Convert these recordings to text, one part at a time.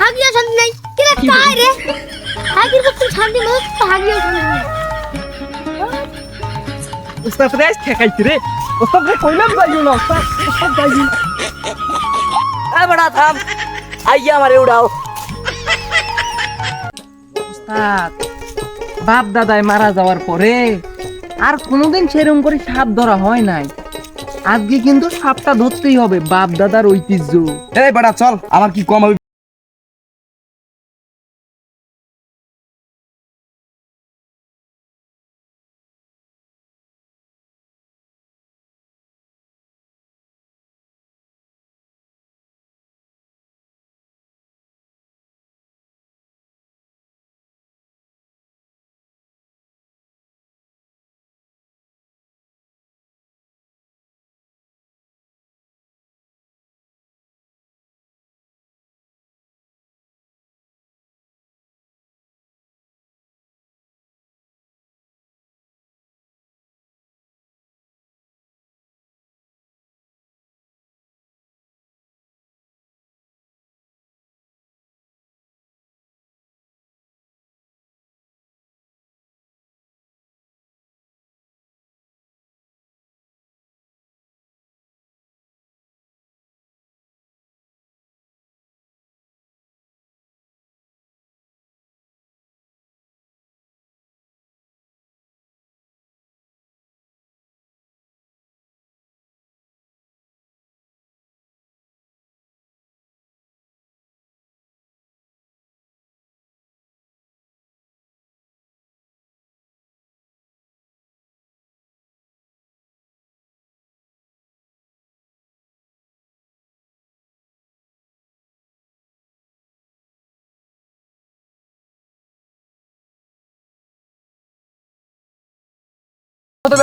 Hagia শান্তি নাই কিরে কাই রে হাগির তো শান্তি নাই হাগিয়া শান্তি নাই উস্তাদ রে ঠেকাইছি রে উস্তাদ রে কইলাম যাইও না উস্তাদ যাইও না বড়া থাম আইয়া আমারে উড়াও উস্তাদ বাপ দাদাই মারা যাওয়ার পরে আর কোনোদিন সেরকম করে সাপ ধরা হয় নাই। আজকে কিন্তু সাপটা ধরতেই হবে, বাপ দাদার ঐতিহ্য। এই বেটা চল, আমার কি কম হবে?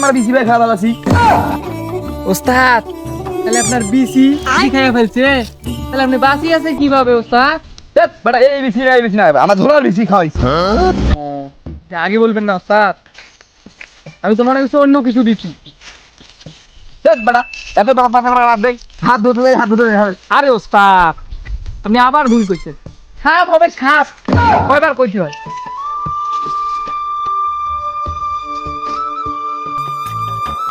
আমার বিসি ভাই খাওয়া আছি ওস্তাদ তাহলে আপনার বিসি খাইয়া ফেলছে, তাহলে আপনি বাঁচি আছে কিভাবে ওস্তাদ? বেটা এই বিসি না, এই বিসি না, আমার ঝোলার বিসি খাওয়াইছি। আগে বলবেন না ওস্তাদ, আমি তো মনে করছি অন্য কিছু দিচ্ছি। বেটা এত দেখ, হাত ধুতে হাত ধুতে। আরে ওস্তাদ আপনি আবার ভুল করছেন। সাপ হবে সাপ, কয়বার কইতে হয়?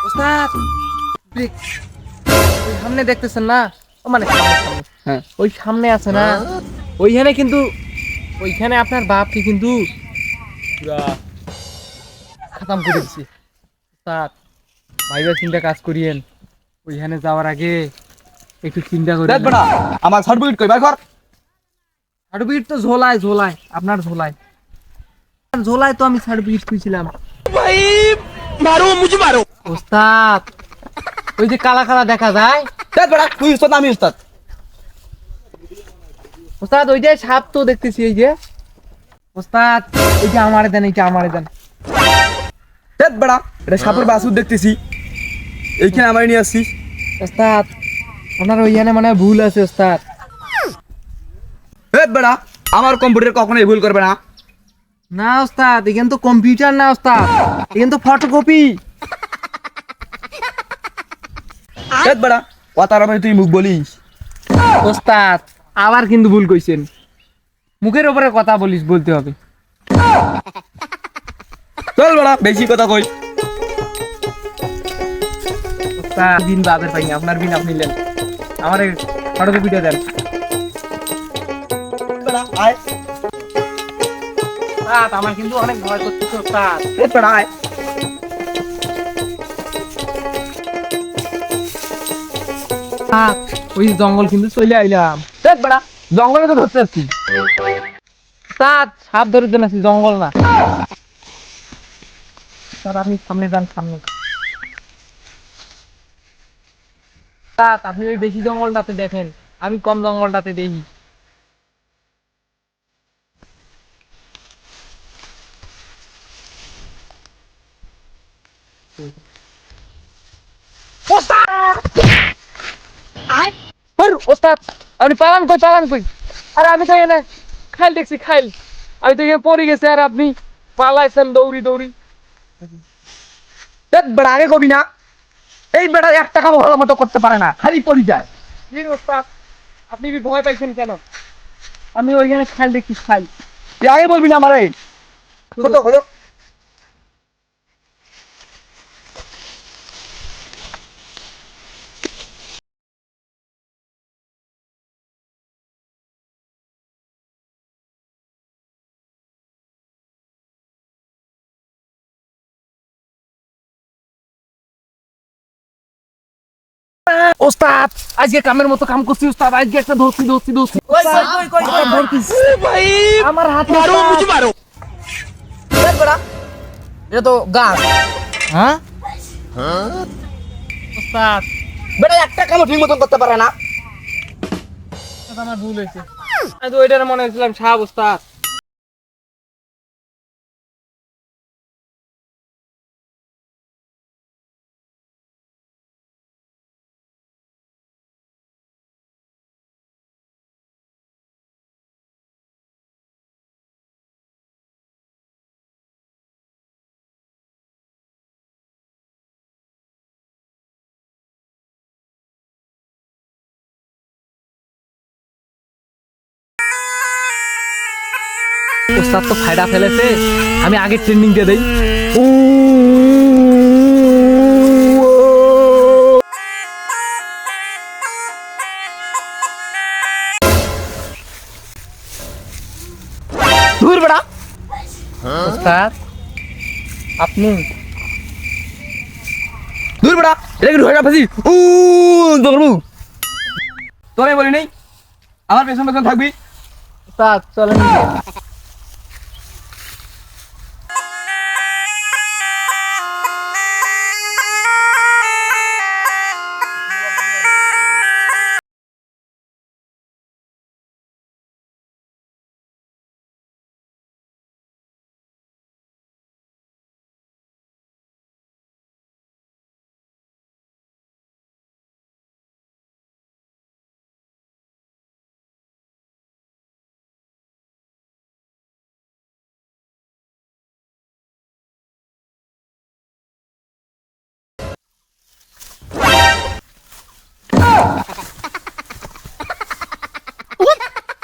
ওস্তাদ ওই সামনে দেখতেছেন না, ও মানে হ্যাঁ ওই সামনে আছে না, ওইখানে কিন্তু ওইখানে আপনার বাপকে কিন্তু পুরা খতম করে দিচ্ছি। ওস্তাদ ভাইবা চিন্তা কাজ করিয়েন, ওইখানে যাওয়ার আগে একটু চিন্তা করি। দেখ বেটা আমার সার্টিফিকেট কই বার কর। সার্টিফিকেট তো ঝোলায় ঝোলায়, আপনার ঝোলায় ঝোলায় তো আমি সার্টিফিকেট খুঁজছিলাম। ভাই মারো মুঝে মারো। ওস্তাদ ওই যে কালা কালা দেখা যায়। দেখ বেটা তুই উস্তাদ আমি উস্তাদ। ওস্তাদ ওই যে সাপ তো দেখতেছি, এই যে ওস্তাদ এই যে আমারে দেন, এইটা আমারে দেন। দেখ বেটা এটা সাপের বাসুর দেখতেছি, এইখানে আমার নিয়ে আসছিস। ওস্তাদ আপনার ওইখানে মানে ভুল আছে ওস্তাদ। দেখ বেটা আমার কম্পিউটার কখনোই ভুল করবে না। না ওস্তাদ এখানে তো কম্পিউটার না ওস্তাদ, এখানে তো ফটোকপি। দেখ বেটা কথার আমি তুই মুখ বলিস। ওস্তাদ আবার কিন্তু ভুল কইছেন, মুখের উপরে কথা বলিস, বলতে হবে। চল বেটা বেশি কথা কই। ওস্তাদ দিন বাদের পাইনি, আপনার বিন আপনি নেন, আমার ফটোকপিটা দেন। বেটা আয়। ওস্তাদ আমার কিন্তু অনেক ভয় করতেছে ওস্তাদ। দেখ বেটা আয়। ওস্তাদ, ওই জঙ্গল কিন্তু চলে আইলাম। দেখ বেটা জঙ্গলে তো ধরতে আসছি। ওস্তাদ সাপ ধরে দেন, আছি জঙ্গল না। স্যার আপনি সামনে যান, সামনে। ওস্তাদ আপনি ওই বেশি জঙ্গলটাতে দেখেন, আমি কম জঙ্গলটাতে দেখি। ওস্তাদ আপনি পালান কই, পালান কই? আরে আমি তো এখানে খাইল দেখছি, খাইল আমি তো এখানে পড়ে গেছি, আর আপনি পালাইছেন দৌড়ি দৌড়ি। দেখ বেটা আগে কবি না। এই বেটা একটা কাম ভালো মতো করতে পারে না, খালি পড়ি যায়। কি ওস্তাদ আপনি কি ভয় পাইছেন কেন? আমি ওইখানে খাল দেখি খাল। তুই আগে বলবি না আমারে। কত কত ওস্তাদ আজকে কামের মতো কাম করছি ওস্তাদ, আজকে একটা ধরছি ধরছি ধরছি ভাই আমার হাতে মারো মুঝে মারো। এই বেটা এটা তো গাছ। হ্যাঁ ওস্তাদ বেটা একটা কাম ঠিক মতন করতে পারে না। এটা আমার ভুল হয়েছে, আমি তো ওইটার মনে হয়েছিলাম সাপ ওস্তাদ। ওস্তাদ তো ফায়দা ফেলেছে, আমি আগে ট্রেনিং দিয়ে দেই। দূর বেটা। ওস্তাদ আপনি দূর বেটা, এটা কি ঢোকা ফাঁসি? ধরবু তোরে বলি নেই আমার পেছন পেছন থাকবি। ওস্তাদ চলেন।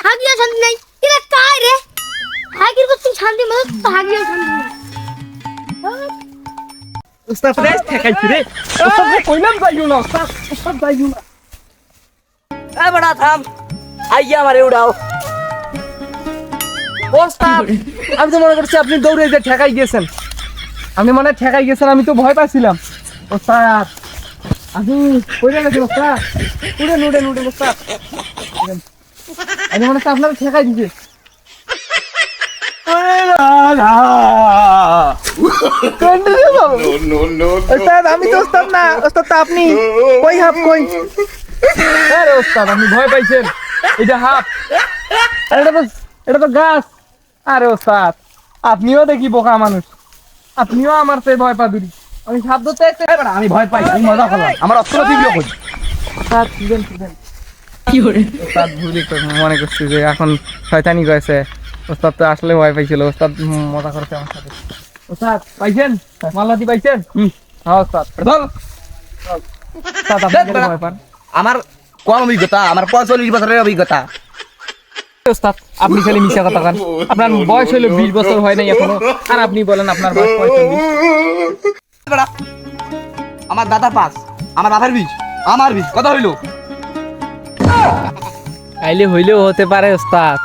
হাগিয়া শান্তি নাই। এটা কাই রে? হাগির করতে শান্তি মতো তো হাগিয়া শান্তি নাই। ওস্তাদ রে ঠেকাইছি রে, ওস্তাদ রে কইলাম যাইও না ওস্তাদ, ওস্তাদ যাইও না। এই বেটা থাম, আইয়া আমারে উড়াও। ওস্তাদ আমি তো মনে করছি আপনি দৌড়ে যে ঠেকাই গেছেন, আপনি মনে হয় ঠেকাই গেছেন, আমি তো ভয় পাচ্ছিলাম। ওস্তাদ আপনি কইরা গেছেন ওস্তাদ, উড়েন উড়েন উড়েন ওস্তাদ, উড়েন। আমি মনে হচ্ছে আপনারা ঠেকাই দিছে। ওস্তাদ আমি তো ওস্তাদ না, ওস্তাদ তো আপনি। কই হাফ কই? আরে ওস্তাদ আপনি ভয় পাইছেন, এটা হাফ, আর এটা তো গাছ। আরে ওস্তাদ আপনিও দেখি বোকা মানুষ, আপনিও আমার সেই ভয় পাদুরি। আমি সাপ ধরতে চাইতে আমি ভয় পাই, আমি মজা করলাম, আমার অস্ত্র দিবিও কই। ওস্তাদ দিবেন দিবেন কি করে? ওস্তাদ ভুলই মনে করছি যে এখন শয়তানি করেছে। ওস্তাদ তো আসলে ভয় পাইছিল, ওস্তাদ মজা করছে আমার সাথে। ওস্তাদ পাইছেন মাল্লাদি পাইছেন? হ্যাঁ ওস্তাদ ধর। ওস্তাদ আপনি কেন ভয় পান? আমার কম অভিজ্ঞতা, আমার 45 বছরের অভিজ্ঞতা। ওস্তাদ আপনি খালি মিশা কথা কান, আপনার বয়স হলো 20 বছর হয় নাই এখনো, আর আপনি বলেন আপনার বয়স 45। বেটা, আমার দাদা 5, আমার বাবার 20, আমার 20, কথা হইলো? তাইলে হইলেও হতে পারে ওস্তাদ,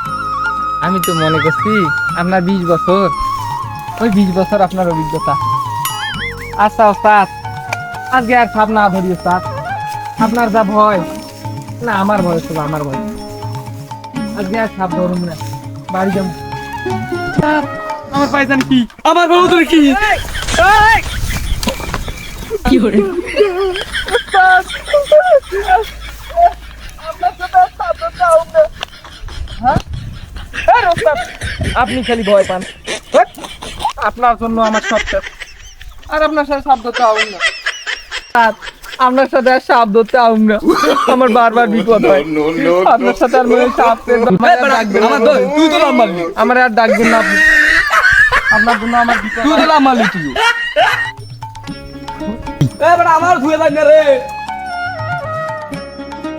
আমি তো মনে করছি আপনার 20 বছর, ওই 20 বছর আপনার অভিজ্ঞতা। আচ্ছা ওস্তাদ আজকে আর সাপ না ধরি ওস্তাদ, আপনার যা ভয় না আমার ভয় ছিল, আমার ভয়। আজকে আর সাপ ধরুন না, বাড়ি যাবো। ওস্তাদ, আমার পাইজান কি, আমার বাবু তোর কি? কি করে ওস্তাদ? আপনার সাথে আর সাপ ধরতে হবে না। হ্যাঁ আরে ওস্তাদ আপনি খালি ভয় পান, আপনার জন্য আমার সব শেষ, আর আপনার সাথে সাপ ধরতে হবে না। আপনার সাথে আর সাপ ধরতে আউম না, আমার বারবার বিপদ হয়। আপনার সাথে আর মনে হয় সাপ তুই তো লাভ মারলি, আমার আর ডাকবেন না আপনি, আপনার জন্য আমার বিপদ। তুই তো লাভ মারলি তুই। এ বেটা আমার ধুয়ে যাই না রে